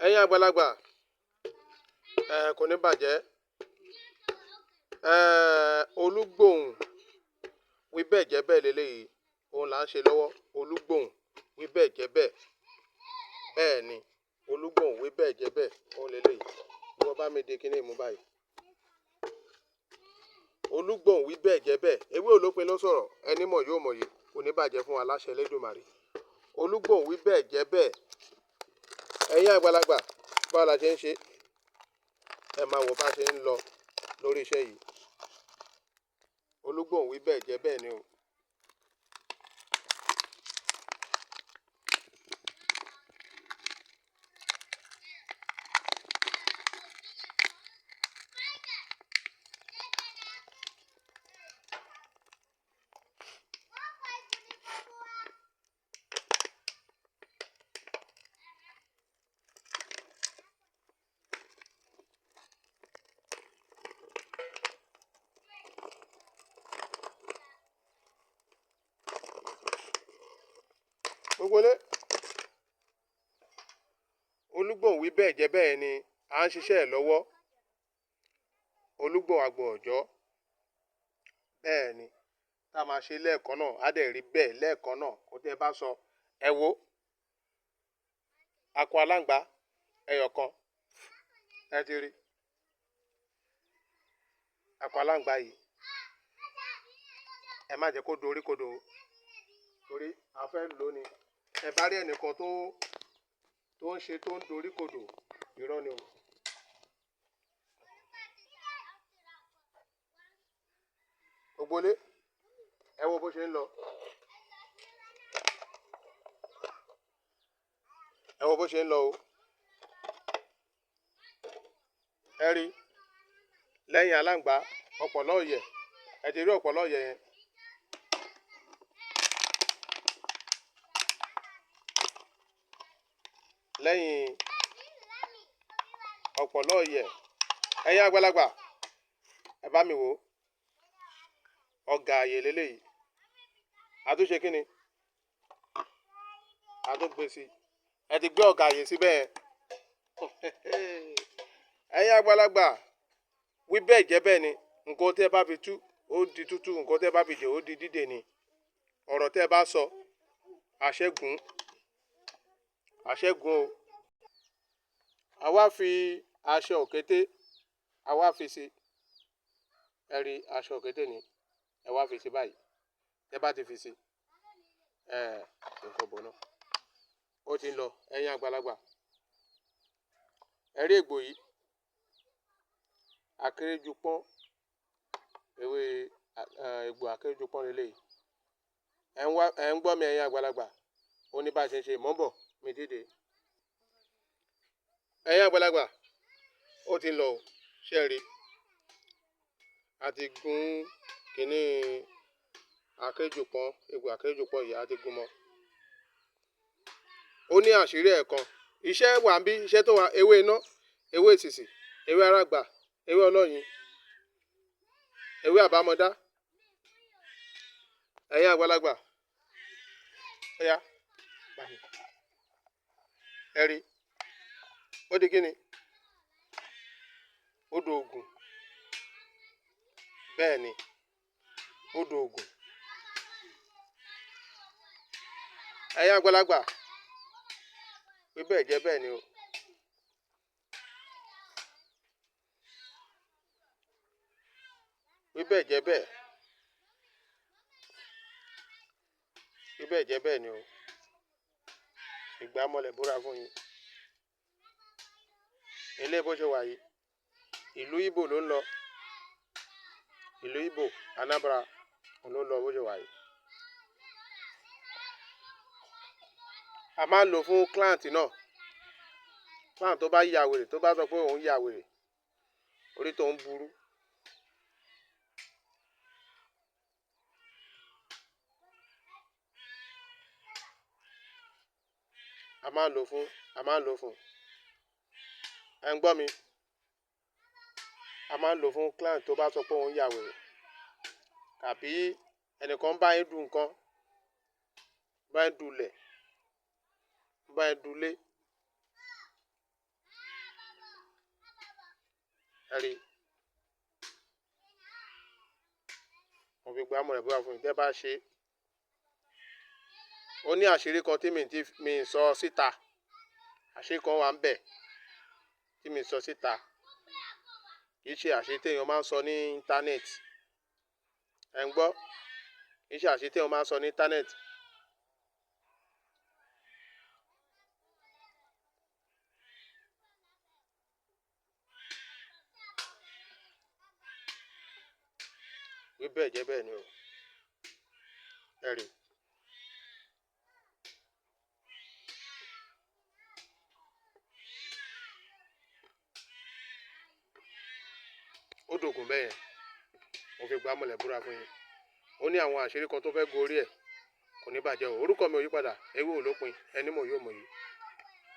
ẹ̀yin àgbàlagbà kò ní bàjẹ́ olúgbòhùn wí bẹ́ẹ̀ jẹ́ bẹ́ẹ̀ lélẹ́yìí òun là ń ṣe lọ́wọ́ olúgbòhùn wí bẹ́ẹ̀ jẹ́ bẹ́ẹ̀ bẹ́ẹ̀ ni olúgbòhùn wí bẹ́ẹ̀ jẹ́ bẹ́ẹ̀ òun lélẹ́yìí ìwọ bá mi di kíní mú báyìí olúgbòhùn wí bẹ́ẹ̀ jẹ́ bẹ́ẹ̀ ewé olópin ló sọ̀rọ̀ ẹni mọ̀ yóò mọ̀ yìí kò ní bàjẹ́ fún wa láṣẹ Elédùmarè olúgbòhùn wí bẹ́ẹ̀ jẹ́ bẹ́ẹ̀ ẹ̀yin àgbàlagbà báwo la ṣe ń ṣe ẹ máa wò bá ṣe ń lọ lórí iṣẹ́ yìí olúgbòhùn wí bẹ́ẹ̀ jẹ́ bẹ́ẹ̀ ni o. gbogbo lé olúgbòhùn wí bẹ́ẹ̀ jẹ́ bẹ́ẹ̀ ni à ń ṣiṣẹ́ ẹ̀ lọ́wọ́ olúgbòhùn àgbọ̀ ọ̀jọ́ bẹ́ẹ̀ ni tá a máa ṣe lẹ́ẹ̀kan náà á dẹ̀ rí bẹ́ẹ̀ lẹ́ẹ̀kan náà kó tẹ́ bá sọ ẹ wo akọ aláǹgbá ẹyọ kan ẹ ti rí akọ aláǹgbá yìí ẹ má jẹ́ kó dorí kodò torí a fẹ́ lò ní ẹ bá rí ẹnìkan tó ń ṣe tó ń dorí kodò irọ́ ni o. ògbólé ẹ wo bó ṣe ń lọ ẹ wo bó ṣe ń lọ o ẹ rí lẹ́yìn aláǹgbá ọ̀pọ̀lọ́ ọ̀yẹ̀ ẹ ti rí ọ̀pọ̀lọ́ ọ̀yẹ̀ yẹn. lẹ́yìn ọ̀pọ̀lọ́ ọ̀yẹ̀ ẹ̀yin àgbàlagbà ẹ bá mi wò ọ̀gà àyè lélẹ́yìí àtúnṣe kí ni àtúngbé sí ẹ ti gbé ọ̀gà àyè síbẹ̀ ẹ̀yin àgbàlagbà wí bẹ́ẹ̀ jẹ́ bẹ́ẹ̀ ni nǹkan tẹ́ bá fi tú ó di tútù nǹkan tẹ́ bá fi dè ó di dídè ni ọ̀rọ̀ tẹ́ bá sọ àṣẹ́gun o àwa fi aṣọ òkété àwa fi sí ẹ rí aṣọ òkété ni ẹ wá fi sí báyìí tẹ́ bá ti fi sí nǹkan bọ̀ náà ó ti ń lọ ẹ̀yin àgbàlagbà ẹ rí ègbò yìí akérèjúpọ́n ewé ègbò akérèjúpọ́n lélẹ́yìí ẹ ń gbọ́ mi ẹ̀yin àgbàlagbà ó ní bá a ṣe ń ṣe mọ́bọ̀ mi dìde ẹ̀yin àgbàlagbà ó ti ń lọ ṣe rí a ti gún kínní akérèjúpọ́n egbò akérèjúpọ́n yìí a ti gún mọ́ ó ní àṣírí ẹ̀ kan iṣẹ́ wà ń bí iṣẹ́ tó wà ewé iná ewé ìsìsì ewé arágbà ewé ọlọ́yin ewé àbámọ́dá ẹ̀yin àgbàlagbà ẹ̀yà ẹ rí ó di kíni odò ògùn bẹ́ẹ̀ ni odò ògùn ẹ̀yin àgbàlagbà wí bẹ́ẹ̀ jẹ́ bẹ́ẹ̀ ni o. wí bẹ́ẹ̀ jẹ́ bẹ́ẹ̀ wí bẹ́ẹ̀ jẹ́ bẹ́ẹ̀ ni o ìgbà mọ́lẹ̀ búra fún yín ilé bó ṣe wà yìí ìlú Ìbò ló ń lọ ìlú Ìbò Anambra ló ń lọ bó ṣe wà yìí a máa ń lò fún client náà client tó bá ya wèrè tó bá sọ pé òun ya wèrè orí tó ń burú a máa ń lò fún ẹ ń gbọ́ mi a máa ń lò fún client tó bá sọ pé òun ya wèrè tàbí ẹnìkan bá yín dùn nǹkan bá yín dulẹ̀ bá yín dulé ẹ rí mo fi gba mọ̀lẹ̀ búra fún yín tẹ́ bá ṣe ó ní àṣírí kan tí mi ń sọ síta àṣírí kan wà ń bẹ̀ tí mi ń sọ síta kì í ṣe àṣírí téèyàn máa ń sọ ní íńtánẹ́ẹ̀tì ẹ̀ ń gbọ́ kì í ṣe àṣírí téèyàn máa ń sọ ní íńtánẹ́ẹ̀tì. wí bẹ́ẹ̀ jẹ́ bẹ́ẹ̀ ni o ẹ rí ó dògùn bẹ́ẹ̀ yẹn mo fi gba mọ̀lẹ̀ búra fún yín ó ní àwọn àṣírí kan tó fẹ́ gorí ẹ̀ kò ní bàjẹ́ o orúkọ mi ò yí padà ewé ò lópin ẹni mọ̀ yóò mọ̀ yìí.